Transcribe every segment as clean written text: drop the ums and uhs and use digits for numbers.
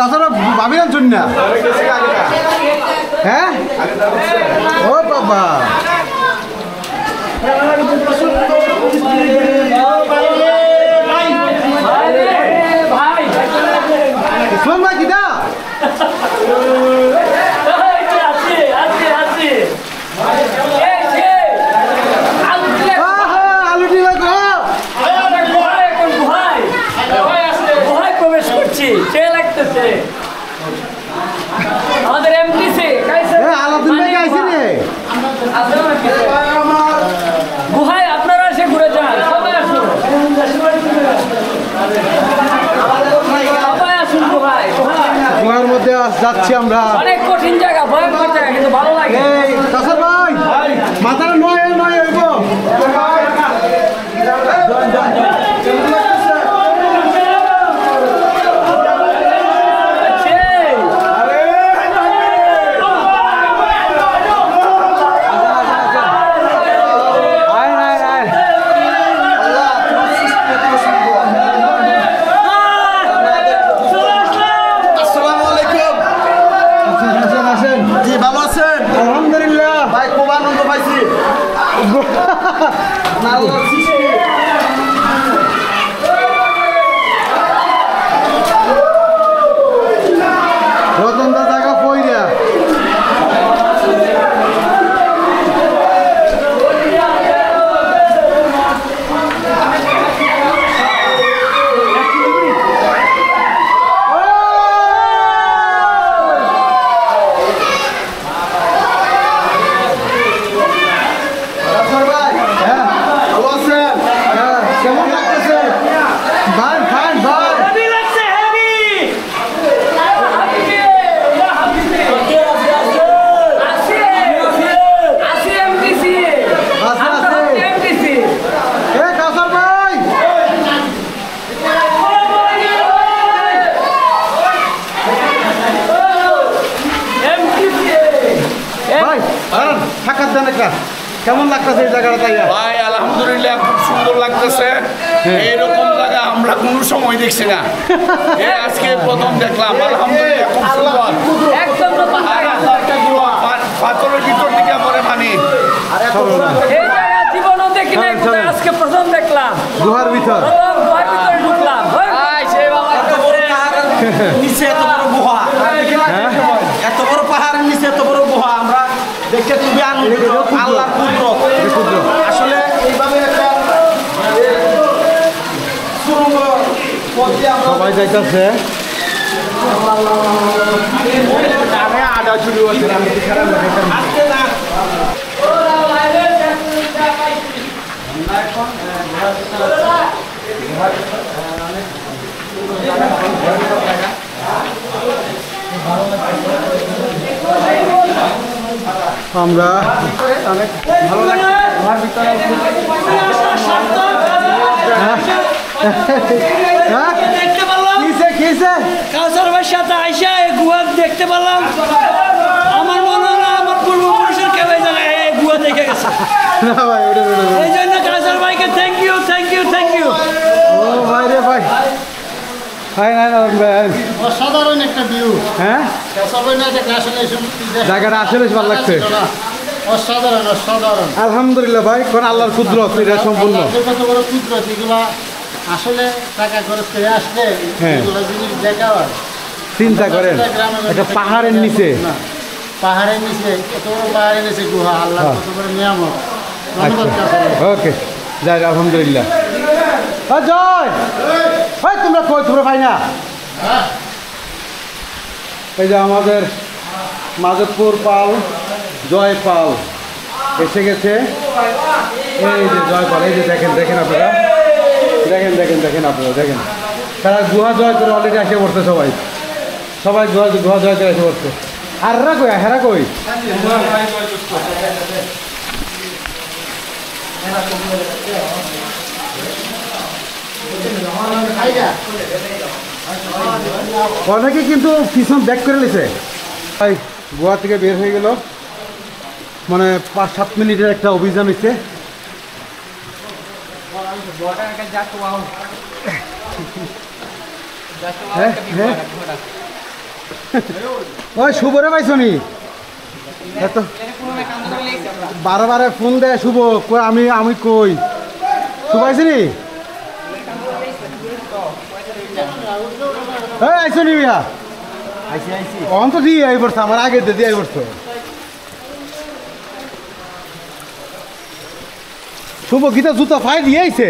কাছাড়া ভাবিলেন শুন না হ্যাঁ ও বাবা ইসলাম ভাই কিটা আমাদের এমডিসি আলাদিন ভাই আইছে রে গুহায় আপনারা এসে ঘুরে যান সবাই আসুন সবাই আসুন গুহায় গুহার মধ্যে যাচ্ছি আমরা অনেক কঠিন জায়গা ভয়ঙ্কর জায়গা কিন্তু ভালো লাগে এই কাছাড় ভাই মাথার নয় হইব রতনদা জায়গা পইরা কেমন লাগতেছে এই জায়গাটা তাইয়া ভাই আলহামদুলিল্লাহ খুব সুন্দর লাগতেছে এইরকম জায়গা আমরা কোনো সময় দেখছি না আজকে প্রথম দেখলাম আলহামদুলিল্লাহ খুব সুন্দর একদম পাথরের ভিতর দিকে পরে পানি এই জায়গা জীবনও দেখি নাই আজকে প্রথম দেখলাম গুহার ভিতর গুহার ভিতরে ঢুকলাম সেই বাবা এত বড় পাহাড়ের নিচে এত বড় গুহা এত বড় পাহাড়ের নিচে এত বড় গুহা আমরা দেখে খুবই আনন্দিত আল্লাহর কুদরত আসলে এইভাবে একটা সুরঙ্গ পথ দিয়ে আমরা সবাই যাইতেছে আডা শুরু হচ্ছে আজকে না আমরা অনেক ভালো লাগছে গুহার ভিতরে দেখতে পারলাম কাউসার ভাইয়ের সাথে আইসা এই গুহা দেখতে পারলাম আমার মনে হয় আমার পূর্বপুরুষের কেউ এই জায়গায় এই গুহা দেখে গেছে এই জন্য কাউসার ভাইকে থ্যাংক ইউ ও ভাই রে ভাই অসাধারণ একটা ভিউ হ্যাঁ জায়গাটা আসলে ভালো লাগছে অসাধারণ অসাধারণ আলহামদুলিল্লাহ ভাই কোন আল্লাহর কুদরত এটা সম্পূর্ণ কত বড় কুদরত এগুলা আসলে টাকা খরচ করে আসলে এগুলো জিনিস দেখা হয় চিন্তা করেন একটা পাহাড়ের নিচে পাহাড়ের নিচে কত বড় পাহাড়ের নিচে গুহা আল্লাহ কত বড় নিয়ামত ওকে যাই আলহামদুলিল্লাহ জয় ভাই তোমরা কই তোমরা ভাই না এই যে আমাদের মাধবপুর পাল জয় পাল এসে গেছে এই যে জয় পাল এই যে দেখেন আপনারা দেখেন আপনারা দেখেন তারা গুহা জয় করে অলরেডি এসে পড়ছে সবাই গুহা জয় করে এসে পড়ছে আর হেরা কই অনেকে কিন্তু পিছন ব্যাক করে নিছে তাই গোয়া থেকে বের হয়ে গেল মানে 5-7 মিনিটের একটা অভিযান হয়েছে হ্যাঁ হ্যাঁ ওই শুভরে পাইছো নি এত বারে বারে ফোন দেয় শুভ কই আমি কই শুভ আইছি নি এই আইছো নি মিয়া অন তো দিয়ে আই পড়ছে আমার আগে দিয়ে আই পড়ছে শুভ গীতা জুতা ফাই দিয়ে আইছে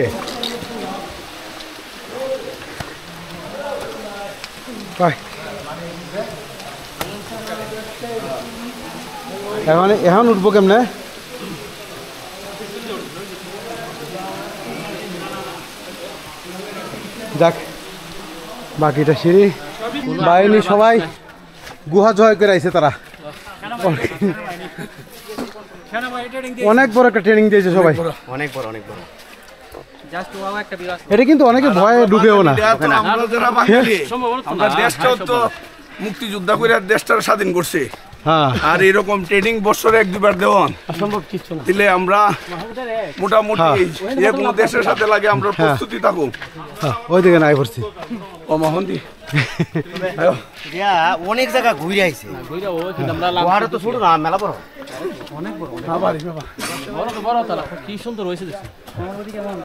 এখন উঠবো কেমনে যাক বাকিটা সিঁড়ি বাহিনী সবাই গুহা জয় করে আইছে তারা অনেক বড় একটা ট্রেনিং দিয়েছে সবাই অনেক বড় অনেক বড় এটা কিন্তু অনেকে ভয়ে ডুবেও না আমরা যারা বাঙালি আমরা দেশটাও তো মুক্তিযোদ্ধা করে দেশটার স্বাধীন করছে হ্যাঁ আর এরকম ট্রেনিং বছরে 1-2 বার দেওয়ান দিলে আমরা মোটামুটি যে কোনো দেশের সাথে লাগে আমরা প্রস্তুতি থাকুক ওই দিকে নাই পড়ছি ও মহন্দি অনেক জায়গা ঘুরে আইছে গুহাটা তো ছোট না মেলা বড় কি সুন্দর হয়েছে